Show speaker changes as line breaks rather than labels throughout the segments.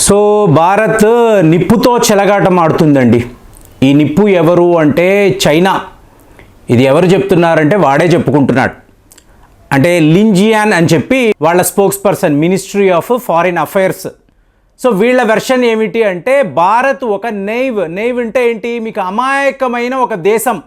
So Bharat నిప్పుతో చెలగాటం ఆడుతుందండి. ఈ నిప్పు ఎవరు అంటే చైనా. ఇది ఎవరు చెప్తున్నారంటే వాడే చెప్పుకుంటున్నాడు. అంటే లింజియాన్ అని చెప్పి వాళ్ళ spokes person, ministry of foreign affairs. So వీళ్ళ వెర్షన్ ఏమిటి అంటే భారత్ ఒక నెయివ్ అంటే ఏంటి, మీకు అమాయకమైన ఒక దేశం.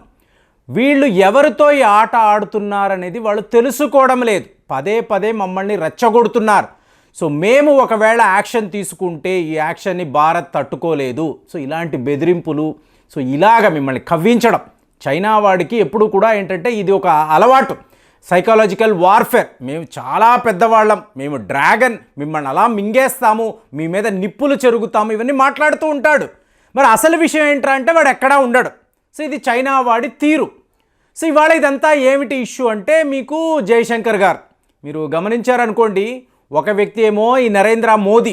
వీళ్ళు ఎవరితో ఈ ఆట ఆడుతున్నారనేది వాళ్ళు తెలుసుకోవడం లేదు. పదే పదే మమ్మల్ని రెచ్చగొడుతున్నారు. సో మేము ఒకవేళ యాక్షన్ తీసుకుంటే ఈ యాక్షన్ని భారత్ తట్టుకోలేదు. సో ఇలాంటి బెదిరింపులు, సో ఇలాగ మిమ్మల్ని కవ్వించడం చైనా వాడికి ఎప్పుడు కూడా ఏంటంటే ఇది ఒక అలవాటు. Psychological warfare. మేము చాలా పెద్దవాళ్ళం, మేము డ్రాగన్, మిమ్మల్ని అలా మింగేస్తాము, మీ మీద నిప్పులు చెరుగుతాము, ఇవన్నీ మాట్లాడుతూ ఉంటాడు. మరి అసలు విషయం ఏంట్రా అంటే వాడు ఎక్కడా ఉండడు. సో ఇది చైనా వాడి తీరు. సో ఇవాళ ఇదంతా ఏమిటి ఇష్యూ అంటే మీకు జయశంకర్ గారు మీరు గమనించారనుకోండి. ఒక వ్యక్తి ఏమో ఈ నరేంద్ర మోదీ.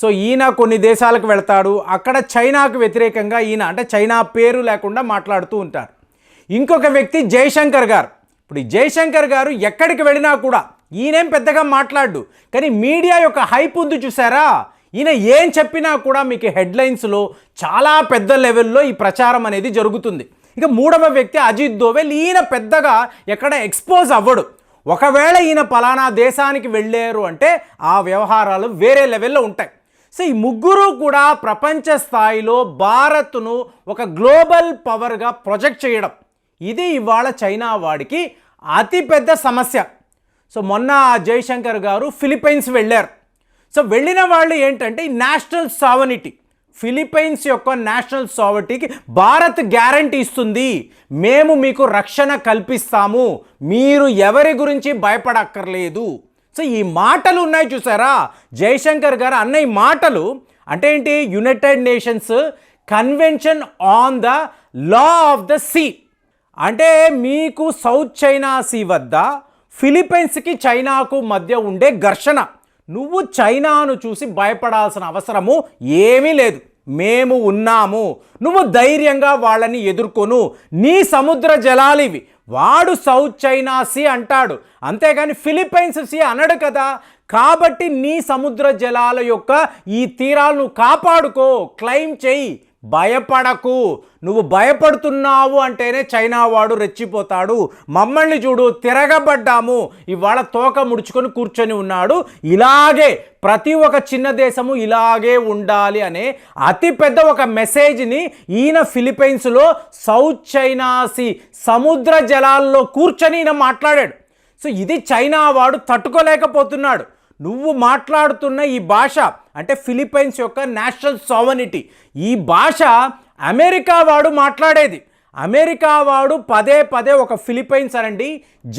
సో ఈయన కొన్ని దేశాలకు వెళ్తాడు, అక్కడ చైనాకు వ్యతిరేకంగా ఈయన అంటే చైనా పేరు లేకుండా మాట్లాడుతూ ఉంటారు. ఇంకొక వ్యక్తి జయశంకర్ గారు. ఇప్పుడు ఈ జయశంకర్ గారు ఎక్కడికి వెళ్ళినా కూడా ఈయనేం పెద్దగా మాట్లాడు, కానీ మీడియా యొక్క హైప్ ఉంది చూసారా. ఈయన ఏం చెప్పినా కూడా మీకు హెడ్లైన్స్లో చాలా పెద్ద లెవెల్లో ఈ ప్రచారం అనేది జరుగుతుంది. ఇక మూడవ వ్యక్తి అజిత్ దోవెల్. ఈయన పెద్దగా ఎక్కడ ఎక్స్పోజ్ అవ్వడు. ఒకవేళ ఈయన పలానా దేశానికి వెళ్ళారు అంటే ఆ వ్యవహారాలు వేరే లెవెల్లో ఉంటాయి. సో ఈ ముగ్గురు కూడా ప్రపంచ స్థాయిలో భారత్ను ఒక గ్లోబల్ పవర్గా ప్రొజెక్ట్ చేయడం, ఇది ఇవాళ చైనా వాడికి అతిపెద్ద సమస్య. సో మొన్న జయశంకర్ గారు ఫిలిప్పైన్స్ వెళ్ళారు. సో వెళ్ళిన వాళ్ళు ఏంటంటే ఈ నేషనల్ సావనిటీ, ఫిలిప్పైన్స్ యొక్క నేషనల్ సావరిటీకి భారత్ గ్యారంటీ ఇస్తుంది, మేము మీకు రక్షణ కల్పిస్తాము, మీరు ఎవరి గురించి భయపడక్కర్లేదు. సో ఈ మాటలు ఉన్నాయి చూసారా జయశంకర్ గారు అన్న ఈ మాటలు. అంటే ఏంటి, United Nations Convention on the Law of the Sea. అంటే మీకు సౌత్ చైనా సీ వద్ద ఫిలిప్పైన్స్కి చైనాకు మధ్య ఉండే ఘర్షణ. నువ్వు చైనాను చూసి భయపడాల్సిన అవసరము ఏమీ లేదు, మేము ఉన్నాము, నువ్వు ధైర్యంగా వాళ్ళని ఎదుర్కొను, నీ సముద్ర జలాలు ఇవి. వాడు సౌత్ చైనా సీ అంటాడు, అంతేగాని ఫిలిప్పైన్స్ సీ అనడు కదా. కాబట్టి నీ సముద్ర జలాల యొక్క ఈ తీరాలను కాపాడుకో, క్లెయిమ్ చెయ్యి, భయపడకు. నువ్వు భయపడుతున్నావు అంటేనే చైనా వాడు రెచ్చిపోతాడు. మమ్మల్ని చూడు, తిరగబడ్డాము, ఇవాళ తోక ముడుచుకొని కూర్చొని ఉన్నాడు. ఇలాగే ప్రతి ఒక్క చిన్న దేశము ఇలాగే ఉండాలి అనే అతిపెద్ద ఒక మెసేజ్ని ఈయన ఫిలిప్పైన్స్లో సౌత్ చైనా సీ సముద్ర జలాల్లో కూర్చొని ఈయన మాట్లాడాడు. సో ఇది చైనా వాడు తట్టుకోలేకపోతున్నాడు. నువ్వు మాట్లాడుతున్న ఈ భాష అంటే ఫిలిప్పైన్స్ యొక్క నేషనల్ సావనిటీ, ఈ భాష అమెరికా వాడు మాట్లాడేది. అమెరికా వాడు పదే పదే ఒక ఫిలిప్పైన్స్ అనండి,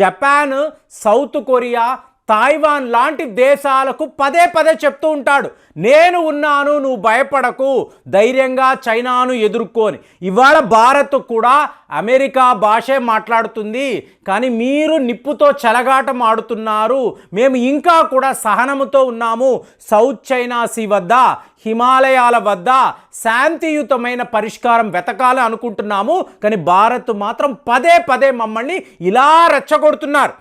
జపాన్, సౌత్ కొరియా, తైవాన్ లాంటి దేశాలకు పదే పదే చెప్తూ ఉంటాడు, నేను ఉన్నాను, నువ్వు భయపడకు, ధైర్యంగా చైనాను ఎదుర్కొని. ఇవాళ భారత్ కూడా అమెరికా భాషే మాట్లాడుతుంది, కానీ మీరు నిప్పుతో చెలగాటం ఆడుతున్నారు, మేము ఇంకా కూడా సహనముతో ఉన్నాము, సౌత్ చైనా సీ వద్ద, హిమాలయాల వద్ద శాంతియుతమైన పరిష్కారం వెతకాలి అనుకుంటున్నాము, కానీ భారత్ మాత్రం పదే పదే మమ్మల్ని ఇలా రెచ్చగొడుతున్నారు.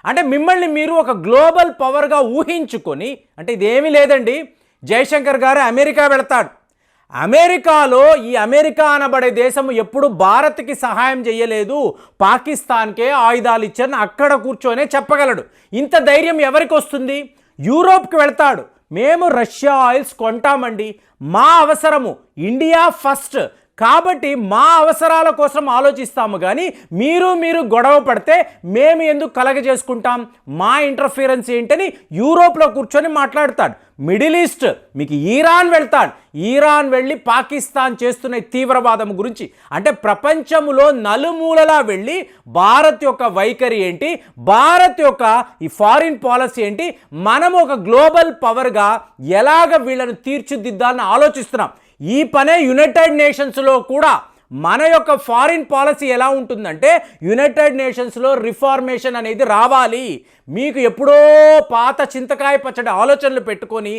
అంటే మిమ్మల్ని మీరు ఒక గ్లోబల్ పవర్గా ఊహించుకొని, అంటే ఇదేమీ లేదండి. జయశంకర్ గారు అమెరికా వెళతాడు. అమెరికాలో ఈ అమెరికా అనబడే దేశం ఎప్పుడు భారత్కి సహాయం చేయలేదు, పాకిస్తాన్కే ఆయుధాలు ఇచ్చారని అక్కడ కూర్చొనే చెప్పగలడు. ఇంత ధైర్యం ఎవరికి వస్తుంది? యూరోప్కి వెళ్తాడు, మేము రష్యా ఆయిల్స్ కొంటామండి, మా అవసరము ఇండియా ఫస్ట్, కాబట్టి మా అవసరాల కోసం ఆలోచిస్తాము, కానీ మీరు గొడవ పడితే మేము ఎందుకు కలగజేసుకుంటాం, మా ఇంటర్ఫిరెన్స్ ఏంటని యూరోప్లో కూర్చొని మాట్లాడతాడు. మిడిల్ ఈస్ట్ మీకు ఇరాన్ వెళ్తాడు, ఇరాన్ వెళ్ళి పాకిస్తాన్ చేస్తున్న తీవ్రవాదం గురించి, అంటే ప్రపంచంలో నలుమూలలా వెళ్ళి భారత్ యొక్క వైఖరి ఏంటి, భారత్ యొక్క ఈ ఫారిన్ పాలసీ ఏంటి, మనం ఒక గ్లోబల్ పవర్గా ఎలాగ వీళ్ళను తీర్చిదిద్దాలని ఆలోచిస్తున్నాం. ఈ పనే యునైటెడ్ నేషన్స్లో కూడా మన యొక్క ఫారిన్ పాలసీ ఎలా ఉంటుందంటే, యునైటెడ్ నేషన్స్లో రిఫార్మేషన్ అనేది రావాలి. మీకు ఎప్పుడో పాత చింతకాయ పచ్చడి ఆలోచనలు పెట్టుకొని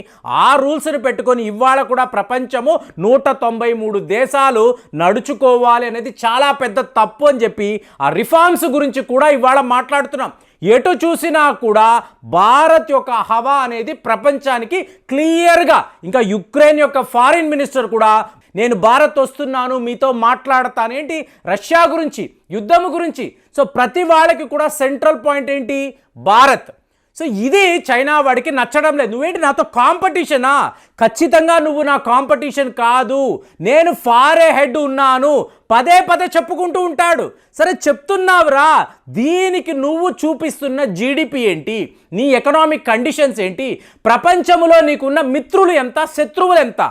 ఆ రూల్స్ని పెట్టుకొని ఇవాళ కూడా ప్రపంచము 193 దేశాలు నడుచుకోవాలి అనేది చాలా పెద్ద తప్పు అని చెప్పి ఆ రిఫార్మ్స్ గురించి కూడా ఇవాళ మాట్లాడుతున్నాం. ఎటు చూసినా కూడా భారత్ యొక్క హవా అనేది ప్రపంచానికి క్లియర్గా, ఇంకా యుక్రెయిన్ యొక్క ఫారిన్ మినిస్టర్ కూడా నేను భారత్ వస్తున్నాను, మీతో మాట్లాడతాను, ఏంటి రష్యా గురించి, యుద్ధం గురించి. సో ప్రతి వాళ్ళకి కూడా సెంట్రల్ పాయింట్ ఏంటి, భారత్. సో ఇది చైనా వాడికి నచ్చడం లేదు. నువ్వేంటి నాతో కాంపిటీషనా? ఖచ్చితంగా నువ్వు నా కాంపిటీషన్ కాదు, నేను ఫార్ ఏ హెడ్ ఉన్నాను, పదే పదే చెప్పుకుంటూ ఉంటాడు. సరే చెప్తున్నావురా, దీనికి నువ్వు చూపిస్తున్న జీడిపి ఏంటి, నీ ఎకనామిక్ కండిషన్స్ ఏంటి, ప్రపంచంలో నీకున్న మిత్రులు ఎంత, శత్రువులు ఎంత?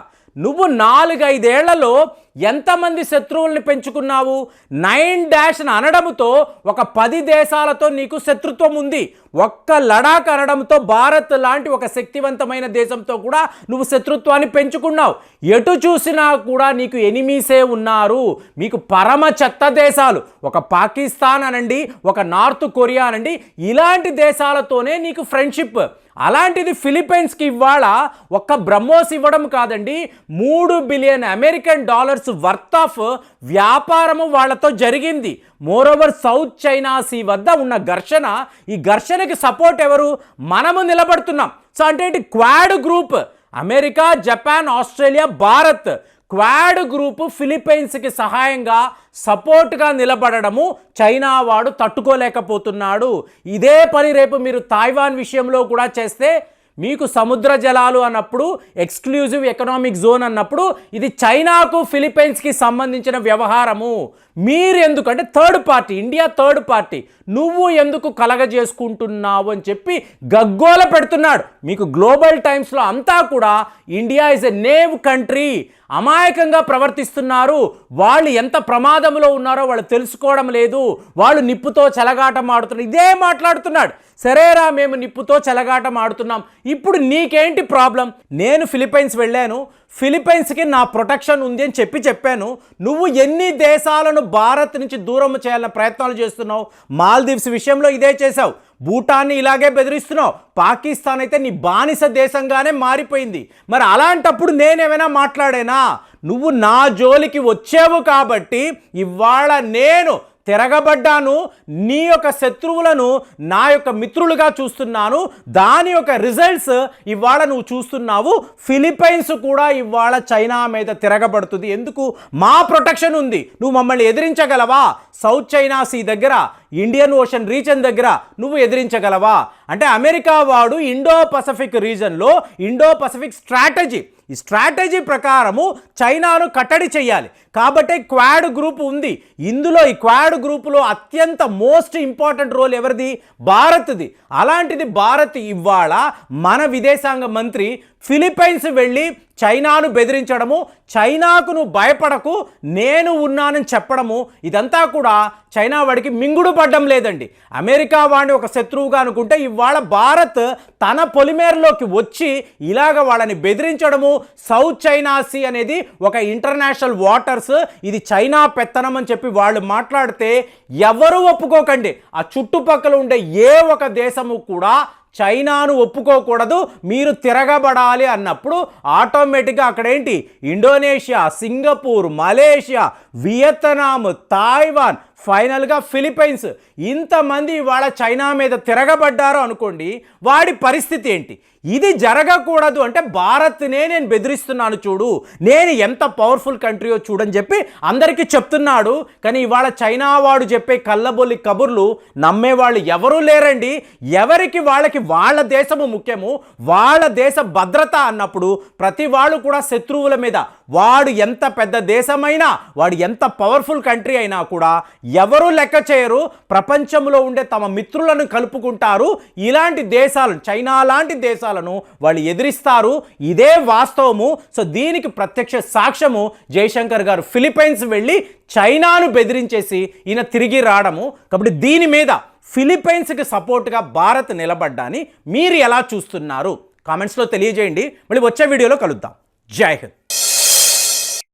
నువ్వు 4-5 ఏళ్లలో ఎంతమంది శత్రువుల్ని పెంచుకున్నావు? 9 అనడంతో ఒక 10 దేశాలతో నీకు శత్రుత్వం ఉంది. ఒక్క లడాక్ అనడంతో భారత్ లాంటి ఒక శక్తివంతమైన దేశంతో కూడా నువ్వు శత్రుత్వాన్ని పెంచుకున్నావు. ఎటు చూసినా కూడా నీకు ఎనిమీసే ఉన్నారు, మీకు పరమ చెత్త దేశాలు. ఒక పాకిస్తాన్ అనండి, ఒక నార్త్ కొరియా అనండి, ఇలాంటి దేశాలతోనే నీకు ఫ్రెండ్షిప్. అలాంటిది ఫిలిప్పైన్స్కి ఇవాళ ఒక్క బ్రహ్మోస్ ఇవ్వడం కాదండి, $3 బిలియన్ వర్త్ ఆఫ్ వ్యాపారము వాళ్ళతో జరిగింది. మోరోవర్ సౌత్ చైనా సీ వద్ద ఉన్న ఘర్షణ, ఈ ఘర్షణకి సపోర్ట్ ఎవరు? మనము నిలబడుతున్నాం. సో అంటే ఏంటి? Quad group, America, Japan, Australia, Bharat, quad group ఫిలిప్పైన్స్కి సహాయంగా సపోర్ట్గా నిలబడము చైనా వాడు తట్టుకోలేకపోతున్నాడు. ఇదే పని రేపు మీరు తైవాన్ విషయంలో కూడా చేస్తే, మీకు సముద్ర జలాలు అన్నప్పుడు, ఎక్స్క్లూజివ్ ఎకనామిక్ జోన్ అన్నప్పుడు ఇది చైనాకు ఫిలిప్పైన్స్కి సంబంధించిన వ్యవహారము. మీరు ఎందుకంటే third party, India third party, నువ్వు ఎందుకు కలగజేసుకుంటున్నావు అని చెప్పి గగ్గోల పెడుతున్నాడు. మీకు గ్లోబల్ టైమ్స్లో అంతా కూడా ఇండియా ఇస్ ఎ నేవ్ కంట్రీ, అమాయకంగా ప్రవర్తిస్తున్నారు, వాళ్ళు ఎంత ప్రమాదంలో ఉన్నారో వాళ్ళు తెలుసుకోవడం లేదు, వాళ్ళు నిప్పుతో చెలగాటం ఆడుతున్నారు, ఇదే మాట్లాడుతున్నాడు. సరేరా, మేము నిప్పుతో చెలగాటం ఆడుతున్నాం, ఇప్పుడు నీకేంటి ప్రాబ్లం? నేను ఫిలిప్పైన్స్ వెళ్ళాను, ఫిలిప్పైన్స్కి నా ప్రొటెక్షన్ ఉంది అని చెప్పాను. నువ్వు ఎన్ని దేశాలను భారత్ నుంచి దూరం చేయాలన్న ప్రయత్నాలు చేస్తున్నావు? మాల్దీవ్స్ విషయంలో ఇదే చేశావు, భూటాన్ని ఇలాగే బెదిరిస్తున్నావు, పాకిస్తాన్ అయితే నీ బానిస దేశంగానే మారిపోయింది. మరి అలాంటప్పుడు నేనేమైనా మాట్లాడేనా? నువ్వు నా జోలికి వచ్చావు కాబట్టి ఇవాళ నేను తిరగబడ్డాను, నీ యొక్క శత్రువులను నా యొక్క మిత్రులుగా చూస్తున్నాను, దాని యొక్క రిజల్ట్స్ ఇవాళ నువ్వు చూస్తున్నావు. ఫిలిప్పైన్స్ కూడా ఇవాళ చైనా మీద తిరగబడుతుంది. ఎందుకు? మా ప్రొటెక్షన్ ఉంది, నువ్వు మమ్మల్ని ఎదిరించగలవా? సౌత్ చైనా సీ దగ్గర, ఇండియన్ ఓషన్ రీజన్ దగ్గర నువ్వు ఎదిరించగలవా? అంటే అమెరికా వాడు ఇండో పసిఫిక్ రీజన్లో ఇండో పసిఫిక్ స్ట్రాటజీ, ఈ స్ట్రాటజీ ప్రకారము చైనాను కట్టడి చేయాలి కాబట్టి క్వాడ్ గ్రూప్ ఉంది. ఇందులో ఈ క్వాడ్ గ్రూపులో అత్యంత మోస్ట్ ఇంపార్టెంట్ రోల్ ఎవరిది? భారత్ది. అలాంటిది భారత్ ఇవాళ మన విదేశాంగ మంత్రి ఫిలిప్పైన్స్ వెళ్ళి చైనాను బెదిరించడము, చైనాకు నువ్వు భయపడకు నేను ఉన్నానని చెప్పడము, ఇదంతా కూడా చైనా వాడికి మింగుడు పడ్డం లేదండి. అమెరికా వాడిని ఒక శత్రువుగా అనుకుంటే ఇవాళ భారత్ తన పొలిమేరలోకి వచ్చి ఇలాగ వాళ్ళని బెదిరించడము. సౌత్ చైనా సీ అనేది ఒక ఇంటర్నేషనల్ వాటర్స్, ఇది చైనా పెత్తనం అని చెప్పి వాళ్ళు మాట్లాడితే ఎవరు ఒప్పుకోకండి. ఆ చుట్టుపక్కల ఉండే ఏ ఒక దేశము కూడా చైనాను ఒప్పుకోకూడదు. మీరు తిరగబడాలి అన్నప్పుడు ఆటోమేటిక్గా అక్కడేంటి? Indonesia, Singapore, Malaysia, Vietnam, Taiwan, ఫైనల్గా ఫిలిప్పైన్స్, ఇంతమంది ఇవాళ చైనా మీద తిరగబడ్డారు అనుకోండి, వాడి పరిస్థితి ఏంటి? ఇది జరగకూడదు అంటే భారత్నే నేను బెదిరిస్తున్నాను చూడు, నేను ఎంత పవర్ఫుల్ కంట్రీయో చూడని చెప్పి అందరికీ చెప్తున్నాడు. కానీ ఇవాళ చైనా వాడు చెప్పే కళ్ళబొల్లి కబుర్లు నమ్మేవాళ్ళు ఎవరూ లేరండి. ఎవరికి వాళ్ళకి వాళ్ళ దేశము ముఖ్యము, వాళ్ళ దేశ భద్రత అన్నప్పుడు ప్రతి వాళ్ళు కూడా శత్రువుల మీద, వాడు ఎంత పెద్ద దేశమైనా, వాడు ఎంత పవర్ఫుల్ కంట్రీ అయినా కూడా ఎవరు లెక్క చేయరు. ప్రపంచంలో ఉండే తమ మిత్రులను కలుపుకుంటారు. ఇలాంటి దేశాలను, చైనా లాంటి దేశాలను వాళ్ళు ఎదిరిస్తారు. ఇదే వాస్తవము. సో దీనికి ప్రత్యక్ష సాక్ష్యము జయశంకర్ గారు ఫిలిప్పైన్స్ వెళ్ళి చైనాను బెదిరించేసి ఈయన తిరిగి రావడము. కాబట్టి దీని మీద ఫిలిప్పైన్స్కి సపోర్ట్గా భారత్ నిలబడ్డాని మీరు ఎలా చూస్తున్నారు? కామెంట్స్లో తెలియజేయండి. మళ్ళీ వచ్చే వీడియోలో కలుద్దాం. జై హింద్.